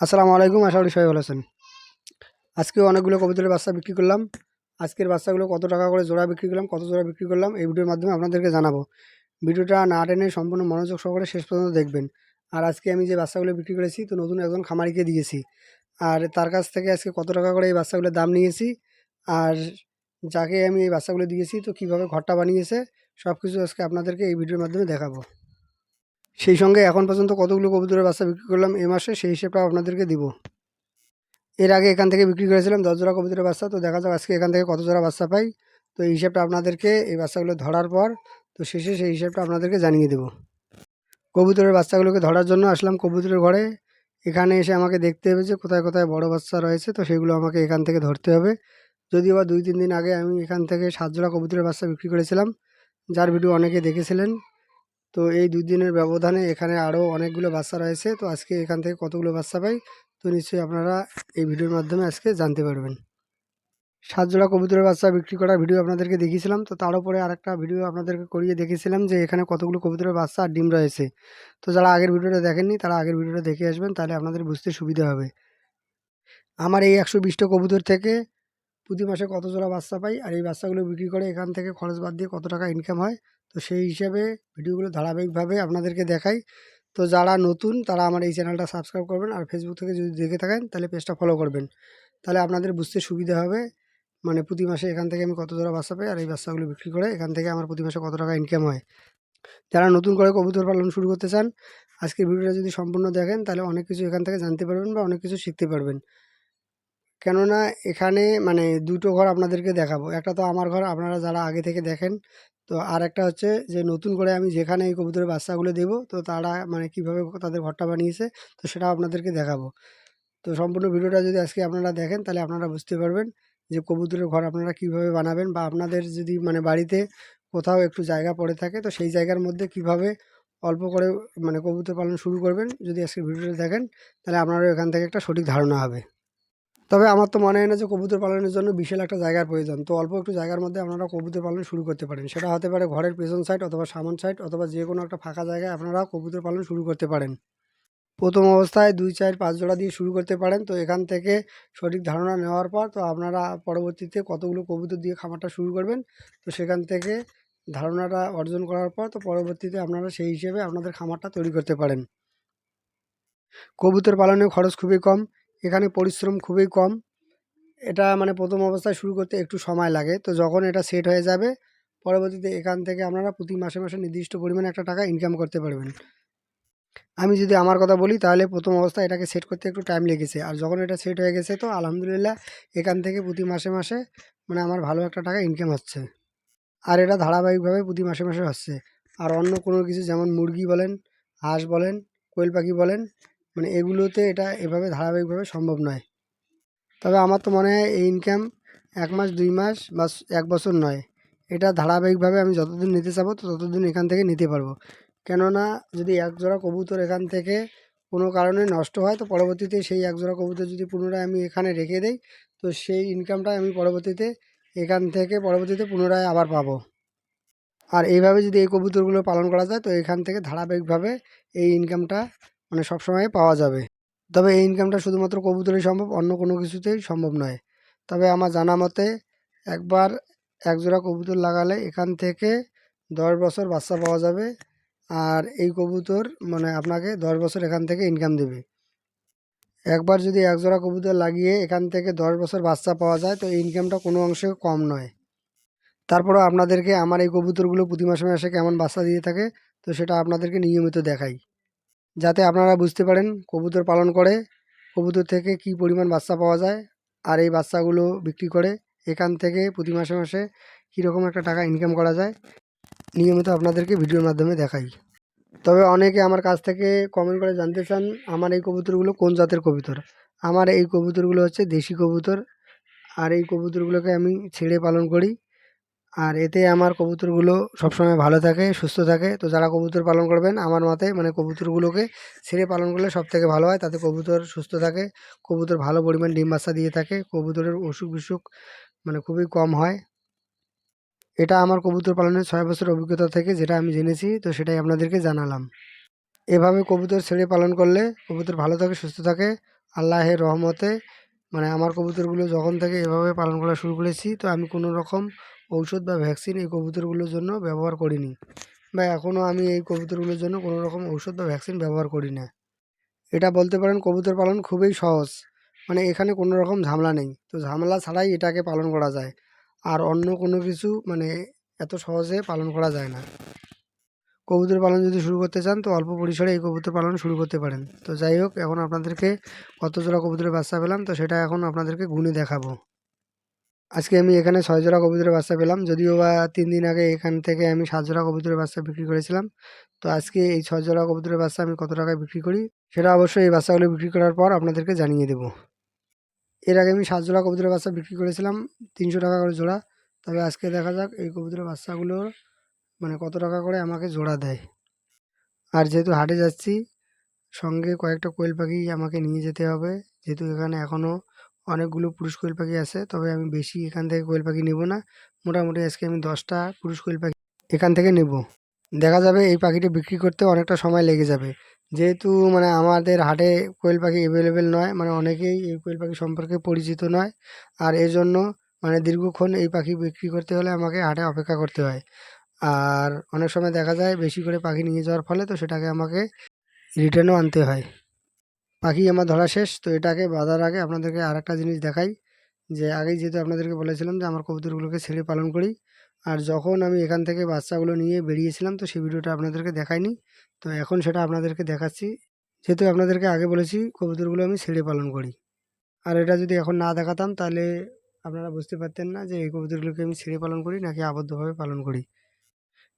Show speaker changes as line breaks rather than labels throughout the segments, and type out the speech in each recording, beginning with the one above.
আসসালামু আলাইকুম। আশা করি সবাই ভালো আছেন। আজকে অনেকগুলো কবুতরের বাচ্চা বিক্রি করলাম। আজকের বাচ্চাগুলো কত টাকা করে জোড়া বিক্রি করলাম, কত জোড়া বিক্রি করলাম এই ভিডিওর মাধ্যমে আপনাদেরকে জানাবো। ভিডিওটা না টেনে সম্পূর্ণ মনোযোগ সহকারে শেষ পর্যন্ত দেখবেন। আর আজকে আমি যে বাচ্চাগুলো বিক্রি করেছি তো নতুন একজন খামারিকে দিয়েছি। আর তার কাছ থেকে আজকে কত টাকা করে এই বাচ্চাগুলোর দাম নিয়েছি, আর যাকে আমি এই বাচ্চাগুলো দিয়েছি তো কীভাবে ঘরটা বানিয়েছে সব কিছু আজকে আপনাদেরকে এই ভিডিওর মাধ্যমে দেখাবো। সেই সঙ্গে এখন পর্যন্ত কতগুলো কবুতরের বাচ্চা বিক্রি করলাম এই মাসে সেই হিসেবটা আপনাদেরকে দিব। এর আগে এখান থেকে বিক্রি করেছিলাম 10 জোড়া কবুতরের বাচ্চা। তো দেখা যাক আজকে এখান থেকে কত জোড়া বাচ্চা পাই। তো এই হিসাবটা আপনাদেরকে এই বাচ্চাগুলো ধরার পর তো শেষে সেই হিসাবটা আপনাদেরকে জানিয়ে দেব। কবুতরের বাচ্চাগুলোকে ধরার জন্য আসলাম কবুতরের ঘরে। এখানে এসে আমাকে দেখতে হবে যে কোথায় কোথায় বড় বাচ্চা রয়েছে, তো সেগুলো আমাকে এখান থেকে ধরতে হবে। যদিও বা 2-3 দিন আগে আমি এখান থেকে 7 জোড়া কবুতরের বাচ্চা বিক্রি করেছিলাম, যার ভিডিও অনেকে দেখেছিলেন। তো এই 2 দিনের ব্যবধানে এখানে আরও অনেকগুলো বাচ্চা রয়েছে। তো আজকে এখান থেকে কতগুলো বাচ্চা পাই তো নিশ্চয়ই আপনারা এই ভিডিওর মাধ্যমে আজকে জানতে পারবেন। 7 জোড়া কবুতরের বাচ্চা বিক্রি করার ভিডিও আপনাদেরকে দেখিয়েছিলাম। তো তার উপরে আরেকটা ভিডিও আপনাদেরকে করিয়ে দেখিয়েছিলাম যে এখানে কতগুলো কবুতরের বাচ্চা আর ডিম রয়েছে। তো যারা আগের ভিডিওটা দেখেননি তারা আগের ভিডিওটা দেখে আসবেন, তাহলে আপনাদের বুঝতে সুবিধা হবে। আমার এই 120টা কবুতর থেকে প্রতি মাসে কত জোড়া বাচ্চা পাই আর এই বাচ্চাগুলো বিক্রি করে এখান থেকে খরচ বাদ দিয়ে কত টাকা ইনকাম হয়, তো সেই হিসাবে ভিডিওগুলো ধারাবাহিকভাবে আপনাদেরকে দেখাই। তো যারা নতুন তারা আমার এই চ্যানেলটা সাবস্ক্রাইব করবেন, আর ফেসবুক থেকে যদি দেখে থাকেন তাহলে পেজটা ফলো করবেন, তাহলে আপনাদের বুঝতে সুবিধা হবে। মানে প্রতি মাসে এখান থেকে আমি কত জোড়া বাচ্চা পাই আর এই বাচ্চাগুলো বিক্রি করে এখান থেকে আমার প্রতি মাসে কত টাকা ইনকাম হয়। যারা নতুন করে কবুতর পালন শুরু করতে চান আজকের ভিডিওটা যদি সম্পূর্ণ দেখেন তাহলে অনেক কিছু এখান থেকে জানতে পারবেন বা অনেক কিছু শিখতে পারবেন। কেননা এখানে মানে দুটো ঘর আপনাদেরকে দেখাবো, একটা তো আমার ঘর আপনারা যারা আগে থেকে দেখেন, তো আর একটা হচ্ছে যে নতুন করে আমি যেখানে এই কবুতরের বাচ্চাগুলো দেবো তো তারা মানে কীভাবে তাদের ঘরটা বানিয়েছে তো সেটাও আপনাদেরকে দেখাবো। তো সম্পূর্ণ ভিডিওটা যদি আজকে আপনারা দেখেন তাহলে আপনারা বুঝতে পারবেন যে কবুতরের ঘর আপনারা কীভাবে বানাবেন, বা আপনাদের যদি মানে বাড়িতে কোথাও একটু জায়গা পড়ে থাকে তো সেই জায়গার মধ্যে কীভাবে অল্প করে মানে কবুতর পালন শুরু করবেন যদি আজকে ভিডিওটা দেখেন তাহলে আপনারও এখান থেকে একটা সঠিক ধারণা হবে। তবে আমার তো মনে হয় না যে কবুতর পালনের জন্য বিশাল একটা জায়গার প্রয়োজন। তো অল্প একটু জায়গার মধ্যে আপনারা কবুতর পালন শুরু করতে পারেন। সেটা হতে পারে ঘরের পেছন সাইড অথবা সামন সাইড অথবা যে কোনো একটা ফাঁকা জায়গায় আপনারা কবুতর পালন শুরু করতে পারেন। প্রথম অবস্থায় 2, 4, 5 জোড়া দিয়ে শুরু করতে পারেন। তো এখান থেকে সঠিক ধারণা নেওয়ার পর তো আপনারা পরবর্তীতে কতগুলো কবুতর দিয়ে খামারটা শুরু করবেন তো সেখান থেকে ধারণাটা অর্জন করার পর তো পরবর্তীতে আপনারা সেই হিসেবে আপনাদের খামারটা তৈরি করতে পারেন। কবুতর পালনে খরচ খুবই কম, এখানে পরিশ্রম খুবই কম। এটা মানে প্রথম অবস্থায় শুরু করতে একটু সময় লাগে। তো যখন এটা সেট হয়ে যাবে পরবর্তীতে এখান থেকে আপনারা প্রতি মাসে মাসে নির্দিষ্ট পরিমাণে একটা টাকা ইনকাম করতে পারবেন। আমি যদি আমার কথা বলি তাহলে প্রথম অবস্থায় এটাকে সেট করতে একটু টাইম লেগেছে, আর যখন এটা সেট হয়ে গেছে তো আলহামদুলিল্লাহ এখান থেকে প্রতি মাসে মাসে মানে আমার ভালো একটা টাকা ইনকাম হচ্ছে। আর এটা ধারাবাহিকভাবে প্রতি মাসে মাসে হচ্ছে। আর অন্য কোনো কিছু যেমন মুরগি বলেন, হাঁস বলেন, কোয়েল পাখি বলেন, মানে এগুলোতে এটা এভাবে ধারাবাহিকভাবে সম্ভব নয়। তবে আমার তো মনে হয় এই ইনকাম 1 মাস 2 মাস বা 1 বছর নয়, এটা ধারাবাহিকভাবে আমি যতদিন নিতে চাবো তো ততদিন এখান থেকে নিতে পারবো। কেননা যদি এক জোড়া কবুতর এখান থেকে কোনো কারণে নষ্ট হয় তো পরবর্তীতে সেই এক জোড়া কবুতর যদি পুনরায় আমি এখানে রেখে দেই তো সেই ইনকামটা আমি পরবর্তীতে এখান থেকে পরবর্তীতে পুনরায় আবার পাবো। আর এইভাবে যদি এই কবুতরগুলো পালন করা যায় তো এখান থেকে ধারাবাহিকভাবে এই ইনকামটা মানে সবসময় পাওয়া যাবে। তবে এই ইনকামটা শুধুমাত্র কবুতরেই সম্ভব, অন্য কোনো কিছুতেই সম্ভব নয়। তবে আমার জানা মতে একবার এক জোড়া কবুতর লাগালে এখান থেকে 10 বছর বাচ্চা পাওয়া যাবে। আর এই কবুতর মানে আপনাকে 10 বছর এখান থেকে ইনকাম দেবে। একবার যদি এক জোড়া কবুতর লাগিয়ে এখান থেকে 10 বছর বাচ্চা পাওয়া যায় তো এই ইনকামটা কোনো অংশে কম নয়। তারপরেও আপনাদেরকে আমার এই কবুতরগুলো প্রতি মাসে মাসে কেমন বাচ্চা দিয়ে থাকে তো সেটা আপনাদেরকে নিয়মিত দেখাই, যাতে আপনারা বুঝতে পারেন কবুতর পালন করে কবুতর থেকে কী পরিমাণ বাচ্চা পাওয়া যায় আর এই বাচ্চাগুলো বিক্রি করে এখান থেকে প্রতি মাসে মাসে কীরকম একটা টাকা ইনকাম করা যায় নিয়মিত আপনাদেরকে ভিডিওর মাধ্যমে দেখাই। তবে অনেকে আমার কাছ থেকে কমেন্ট করে জানতে চান আমার এই কবুতরগুলো কোন জাতের কবুতর। আমার এই কবুতরগুলো হচ্ছে দেশি কবুতর, আর এই কবুতরগুলোকে আমি ছেড়ে পালন করি। আর এতে আমার কবুতরগুলো সবসময় ভালো থাকে, সুস্থ থাকে। তো যারা কবুতর পালন করবেন আমার মতে মানে কবুতরগুলোকে ছেড়ে পালন করলে সবথেকে ভালো হয়, তাতে কবুতর সুস্থ থাকে, কবুতর ভালো পরিমাণ ডিম বাচ্চা দিয়ে থাকে, কবুতরের অসুখ বিসুখ মানে খুবই কম হয়। এটা আমার কবুতর পালনের 6 বছর অভিজ্ঞতা থেকে যেটা আমি জেনেছি তো সেটাই আপনাদেরকে জানালাম। এভাবে কবুতর ছেড়ে পালন করলে কবুতর ভালো থাকে, সুস্থ থাকে আল্লাহের রহমতে। মানে আমার কবুতরগুলো যখন থেকে এভাবে পালন করা শুরু করেছি, তো আমি কোনো রকম ঔষধ বা ভ্যাকসিন এই কবুতরগুলোর জন্য ব্যবহার করিনি, বা এখনও আমি এই কবুতরগুলোর জন্য কোনো রকম ঔষধ বা ভ্যাকসিন ব্যবহার করি না। এটা বলতে পারেন কবুতর পালন খুবই সহজ, মানে এখানে কোনো রকম ঝামেলা নেই, তো ঝামেলা ছাড়াই এটাকে পালন করা যায়। আর অন্য কোনো কিছু মানে এত সহজে পালন করা যায় না। কবুতর পালন যদি শুরু করতে চান তো অল্প পরিসরে এই কবুতর পালন শুরু করতে পারেন। তো যাই হোক, এখন আপনাদেরকে কত জোড়া কবুতরের বাচ্চা পেলাম তো সেটা এখন আপনাদেরকে গুণে দেখাবো। আজকে আমি এখানে 6 জোড়া কবুতরের বাচ্চা পেলাম, যদিও বা 3 দিন আগে এখান থেকে আমি 7 জোড়া কবুতরের বাচ্চা বিক্রি করেছিলাম। তো আজকে এই 6 জোড়া কবুতরের বাচ্চা আমি কত টাকায় বিক্রি করি সেটা অবশ্যই এই বাচ্চাগুলো বিক্রি করার পর আপনাদেরকে জানিয়ে দেবো। এর আগে আমি 7 জোড়া কবুতরের বাচ্চা বিক্রি করেছিলাম 300 টাকা করে জোড়া। তবে আজকে দেখা যাক এই কবুতরের বাচ্চাগুলো মানে কত টাকা করে আমাকে জোড়া দেয়। আর যেহেতু হাটে যাচ্ছি, সঙ্গে কয়েকটা কোয়েল পাখি আমাকে নিয়ে যেতে হবে, যেহেতু এখানে এখনও অনেকগুলো পুরুষ কোয়েল পাখি আছে। তবে আমি বেশি এখান থেকে কোয়েল পাখি নেব না, মোটামুটি আজকে আমি 10টা পুরুষ কোয়েল পাখি এখান থেকে নেব। দেখা যাবে এই পাখিটা বিক্রি করতে অনেকটা সময় লেগে যাবে, যেহেতু মানে আমাদের হাটে কোয়েল পাখি অ্যাভেলেবেল নয়, মানে অনেকেই এই কোয়েল পাখি সম্পর্কে পরিচিত নয়। আর এর জন্য মানে দীর্ঘক্ষণ এই পাখি বিক্রি করতে হলে আমাকে হাটে অপেক্ষা করতে হয়। আর অনেক সময় দেখা যায় বেশি করে পাখি নিয়ে যাওয়ার ফলে তো সেটাকে আমাকে রিটার্নও আনতে হয়। পাখি আমার ধরা শেষ, তো এটাকে বাঁধার আগে আপনাদেরকে আরেকটা জিনিস দেখাই, যে আগেই যেহেতু আপনাদেরকে বলেছিলাম যে আমার কবুতরগুলোকে ছেড়ে পালন করি। আর যখন আমি এখান থেকে বাচ্চাগুলো নিয়ে বেরিয়েছিলাম তো সেই ভিডিওটা আপনাদেরকে দেখাইনি, তো এখন সেটা আপনাদেরকে দেখাচ্ছি, যেহেতু আপনাদেরকে আগে বলেছি কবুতরগুলো আমি ছেড়ে পালন করি। আর এটা যদি এখন না দেখাতাম তাহলে আপনারা বুঝতে পারতেন না যে এই কবুতরগুলোকে আমি ছেড়ে পালন করি নাকি আবদ্ধভাবে পালন করি।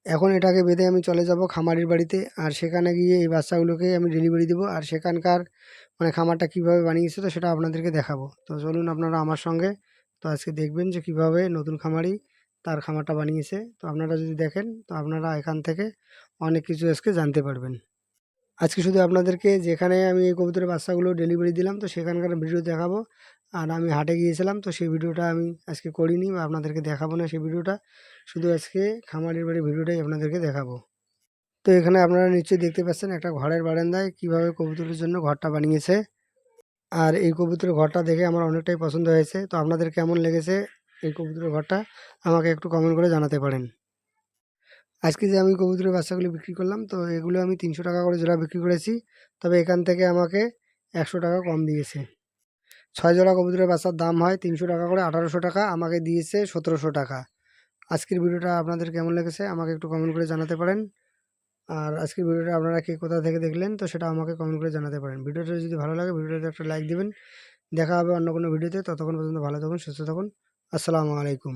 এখন এটাকে বেঁধে আমি চলে যাব খামারির বাড়িতে, আর সেখানে গিয়ে এই বাচ্চাগুলোকে আমি ডেলিভারি দেবো। আর সেখানকার মানে খামারটা কীভাবে বানিয়েছে তো সেটা আপনাদেরকে দেখাবো। তো চলুন আপনারা আমার সঙ্গে। তো আজকে দেখবেন যে কীভাবে নতুন খামারি তার খামারটা বানিয়েছে। তো আপনারা যদি দেখেন তো আপনারা এখান থেকে অনেক কিছু আজকে জানতে পারবেন। আজকে শুধু আপনাদেরকে যেখানে আমি এই কবুতরের বাচ্চাগুলো ডেলিভারি দিলাম তো সেখানকার ভিডিও দেখাবো। আর আমি হাটে গিয়েছিলাম তো সেই ভিডিওটা আমি আজকে করিনি বা আপনাদেরকে দেখাবো না সেই ভিডিওটা। শুধু আজকে খামারের বাড়ির ভিডিওটাই আপনাদেরকে দেখাবো। তো এখানে আপনারা নিশ্চয়ই দেখতে পাচ্ছেন একটা ঘরের বারান্দায় কিভাবে কবুতরের জন্য ঘরটা বানিয়েছে। আর এই কবুতরের ঘরটা দেখে আমার অনেকটাই পছন্দ হয়েছে। তো আপনাদের কেমন লেগেছে এই কবুতরের ঘরটা আমাকে একটু কমেন্ট করে জানাতে পারেন। আজকে যে আমি কবুতরের বাচ্চাগুলো বিক্রি করলাম তো এগুলো আমি 300 টাকা করে জোড়া বিক্রি করেছি। তবে এখান থেকে আমাকে 100 টাকা কম দিয়েছে। 6 জোড়া কবুতরের বাচ্চার দাম হয় 300 টাকা করে, 1800 টাকা, আমাকে দিয়েছে 1700 টাকা। আজকের ভিডিওটা আপনাদের কেমন লেগেছে আমাকে একটু কমেন্ট করে জানাতে পারেন। আর আজকের ভিডিওটা আপনারা কে কোথা থেকে দেখলেন তো সেটা আমাকে কমেন্ট করে জানাতে পারেন। ভিডিওটা যদি ভালো লাগে ভিডিওতে একটা লাইক দিবেন। দেখা হবে অন্য কোনো ভিডিওতে, ততক্ষণ পর্যন্ত ভালো থাকুন, সুস্থ থাকুন। আসসালামু আলাইকুম।